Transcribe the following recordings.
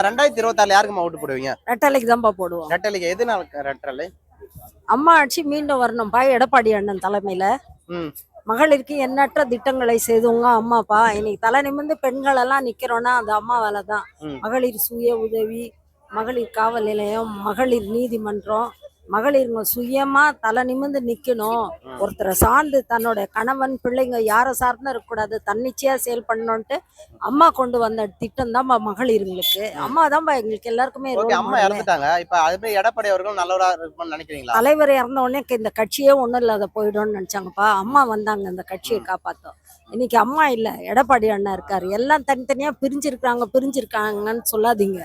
2026 யாருக்குமா ஓட்டு போடுவீங்க? ரெட்டலைக்கு தான்ப்பா போடுவோம். ரெட்டலைக்கு எதுனால ரெட்டலை? அம்மா ஆட்சி மீண்டும் வரணும்ப்பா, எடப்பாடி அண்ணன் தலைமையில. ம். மகளிருக்கு எண்ணற்ற திட்டங்களை செய்தவங்க அம்மாப்பா. இன்னைக்கு தலை நிமிர்ந்து பெண்கள் எல்லாம் நிக்கிறோம்னா அது அம்மா வேலை தான். மகளிர் சுய உதவி, மகளிர் காவல் நிலையம், மகளிர் நீதிமன்றம், மகளிருங்க சுயமா தலை நிமிர்ந்து நிக்கணும். ஒருத்தரை சார்ந்து தன்னோட கணவன் பிள்ளைங்க யாரை சார்ந்தும் இருக்கக்கூடாது, தன்னிச்சையா செயல் பண்ணணும்ட்டு அம்மா கொண்டு வந்த திட்டம் தான் மகளிருங்களுக்கு. அம்மா தான்ப்பா எங்களுக்கு எல்லாருக்குமே அம்மா இறந்துட்டாங்க. இப்ப அதுமாதிரி எடப்பாடி அவர்கள் நல்லவரா இருக்கும்னு நினைக்கிறீங்களா? தலைவர் இறந்த உடனே இந்த கட்சியே ஒன்றும் இல்லாத போயிடும்னு நினைச்சாங்கப்பா. அம்மா வந்தாங்க இந்த கட்சியை காப்பாத்தோம். இன்னைக்கு அம்மா இல்லை, எடப்பாடி அண்ணா இருக்காரு. எல்லாம் தனித்தனியா பிரிஞ்சிருக்காங்கன்னு சொல்லாதீங்க.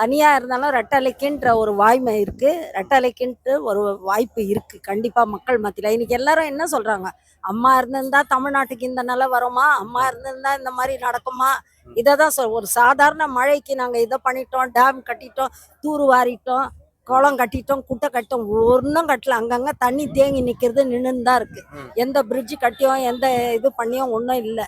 தனியா இருந்தாலும் ரெட்டலைக்குன்ற ஒரு வாய்மை இருக்கு, ரெட்டலைக்குன்ட்டு ஒரு வாய்ப்பு இருக்கு கண்டிப்பா மக்கள் மத்தியில. இன்னைக்கு எல்லாரும் என்ன சொல்றாங்க, அம்மா இருந்திருந்தா தமிழ்நாட்டுக்கு இந்த நிலை வருமா, அம்மா இருந்திருந்தா இந்த மாதிரி நடக்குமா, இதைதான் ஒரு சாதாரண மழைக்கு நாங்க இதை பண்ணிட்டோம், டேம் கட்டிட்டோம், தூர் வாரிட்டோம், குளம் கட்டிட்டோம், குட்டை கட்டோம், ஒன்றும் கட்டல. அங்கங்க தண்ணி தேங்கி நிக்கிறது நின்று தான் இருக்கு. எந்த பிரிட்ஜ் கட்டியும் எந்த இது பண்ணியும் ஒன்றும் இல்லை.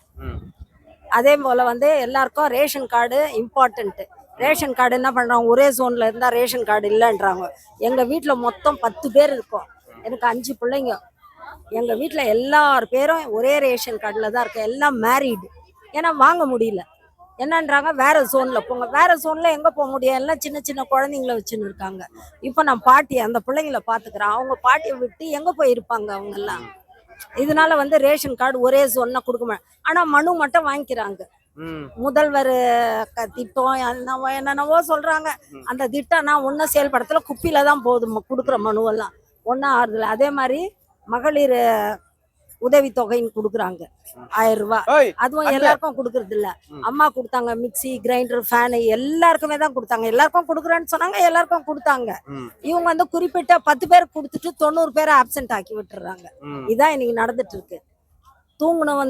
அதே போல எல்லாருக்கும் ration card important. Ration card என்ன பண்றாங்க, ஒரே ஜோன்ல இருந்தா ரேஷன் கார்டு இல்லைன்றாங்க. எங்க வீட்டுல மொத்தம் 10 பேர் இருக்கோம், எனக்கு 5 பிள்ளைங்க. எங்க வீட்டுல எல்லார் பேரும் ஒரே ரேஷன் கார்டுல தான் இருக்கு, எல்லாம் மேரீடு. ஏன்னா வாங்க முடியல, என்னன்றாங்க வேற ஜோன்ல போங்க. வேற ஜோன்ல எங்க போக முடியும், எல்லாம் சின்ன சின்ன குழந்தைங்கள வச்சுன்னு இருக்காங்க. இப்போ நான் பாட்டி அந்த பிள்ளைங்களை பாத்துக்கிறேன், அவங்க பாட்டியை விட்டு எங்க போய் இருப்பாங்க அவங்க எல்லாம். இதனால ரேஷன் கார்டு ஒரே ஜோன்னா கொடுக்க மாட்டேன். ஆனா மனு மட்டும் வாங்கிக்கிறாங்க. முதல்வர் திட்டம் என்னென்னவோ சொல்றாங்க. அந்த திட்டம் நான் ஒன்னும் செயல்படுத்தல, குப்பியில தான் போகுது கொடுக்குற மனுவெல்லாம், ஒன்னும் ஆறுதல. அதே மாதிரி மகளிர் உதவி தொகைன்னு கொடுக்குறாங்க 1000 ரூபாய். அதுவும் எல்லாருக்கும் கொடுக்கறது இல்ல. அம்மா கொடுத்தாங்க, மிக்சி கிரைண்டர் ஃபேனு எல்லாருக்குமே தான் கொடுத்தாங்க. எல்லாருக்கும் கொடுக்குறேன்னு சொன்னாங்க, எல்லாருக்கும் கொடுத்தாங்க. இவங்க குறிப்பிட்ட 10 பேர் கொடுத்துட்டு 90 பேரை ஆப்சென்ட் ஆக்கி விட்டுறாங்க. இதான் இன்னைக்கு நடந்துட்டு இருக்கு. தூங்கணும்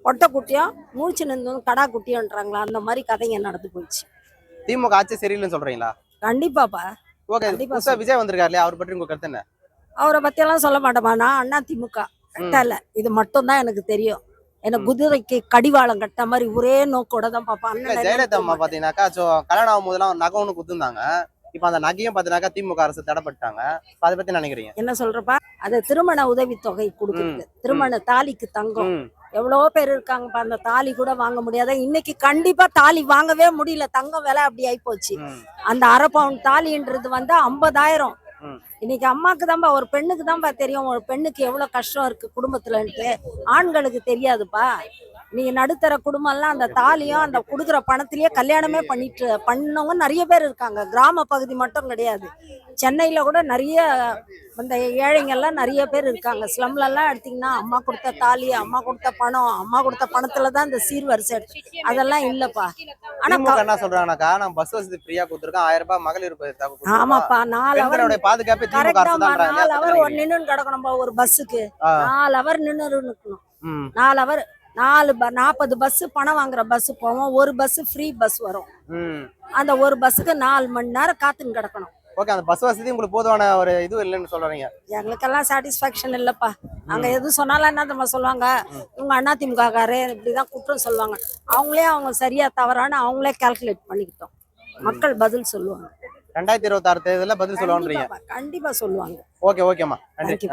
ஒட்டை குட்டியும் மூச்சு நின்று கடா குட்டியோன்றாங்களா, அந்த மாதிரி கதைங்க நடந்து போயிடுச்சு. திமுக ஆட்சி சரியில்லைன்னு சொல்றீங்களா? கண்டிப்பாப்பா. விஜய் வந்திருக்காரு, அவர் பற்றி உங்க கருத்து என்ன? அவரை பத்தி எல்லாம் சொல்ல மாட்டோமா, நான் அண்ணா திமுக கட்டல, இது மட்டும் தான் எனக்கு தெரியும். எனக்கு குதிரைக்கு கடிவாளம் கட்ட மாதிரி ஒரே நோக்கோட தான் பாப்பேன். ஜெயலலிதா அம்மா பாத்தீங்கன்னாக்கா கல்யாணம் ஆகும் போதெல்லாம் நகை ஒண்ணு குத்துந்தாங்க. இப்ப அந்த நகையும் பாத்தீங்கன்னாக்கா திமுக அரசு தடைப்பட்டாங்க. அதை பத்தி நினைக்கிறீங்க என்ன சொல்றப்பா? அது திருமண உதவி தொகை கொடுக்குறது, திருமண தாலிக்கு தங்கம். எவ்வளவோ பேர் இருக்காங்கப்பா, அந்த தாலி கூட வாங்க முடியாத. இன்னைக்கு கண்டிப்பா தாலி வாங்கவே முடியல, தங்கம் விலை அப்படி ஆயி போச்சு. அந்த 1/2 பவுன் தாலின்றது 50,000. இன்னைக்கு அம்மாக்கு தான்ப்பா, ஒரு பெண்ணுக்கு தான்ப்பா தெரியும் ஒரு பெண்ணுக்கு எவ்வளவு கஷ்டம் இருக்கு குடும்பத்துலன்ட்டு. ஆண்களுக்கு தெரியாதுப்பா. நீங்க நடுத்தர குடும்பம் எல்லாம் அந்த தாலியும் அந்த கொடுக்குற பணத்திலேயே கல்யாணமே பண்ணவங்க நிறைய பேர் இருக்காங்க. கிராம பகுதி மட்டும் கிடையாது, சென்னையில கூட நிறைய அந்த ஏழைங்க எல்லாம் நிறைய பேர் இருக்காங்க. ஸ்லம்ல எல்லாம் எடுத்தீங்கன்னா அம்மா கொடுத்த தாலி, அம்மா கொடுத்த பணம், அம்மா கொடுத்த பணத்துலதான் இந்த சீர்வரிசை. அதெல்லாம் இல்லப்பா. ஆனா என்ன சொல்றாங்கன்னாக்கா, நான் பஸ் வசதி ஃப்ரீயா கொடுத்துருக்கேன், 1000 ரூபாய் மகளிர். ஆமாப்பா, 4 அவர் பாதுகாப்பு 4 அவர் நின்று கிடக்கணும்பா. ஒரு பஸ்ஸுக்கு 4 அவர் நின்று நிக்கணும். 4 அவர் 40 பஸ் பணம் வாங்குற பஸ் போவோம், ஒரு பஸ் ஃப்ரீ பஸ் வரும். அந்த ஒரு பஸ்ஸுக்கு 4 மணி நேரம் காத்துன்னு கிடக்கணும். ஓகே, அந்த பஸ் வசதி உங்களுக்கு போதுமான ஒரு இது இல்லைன்னு சொல்றீங்க? எங்களுக்கெல்லாம் சாட்டிஸ்ஃபேக்ஷன் இல்லப்பா. அங்க எது சொன்னாலும் என்ன தெரியுமா சொல்லுவாங்க, உங்க அதிமுக காரே இப்படிதான் குற்றம் சொல்லுவாங்க. அவங்க சரியா தவறான அவங்களே கால்குலேட் பண்ணிக்கிட்டோம். மக்கள் பதில் சொல்லுவாங்க. 2026 தேர்தலில் பதில் சொல்லுவாங்க. கண்டிப்பா சொல்லுவாங்க. ஓகேம்மா, நன்றி.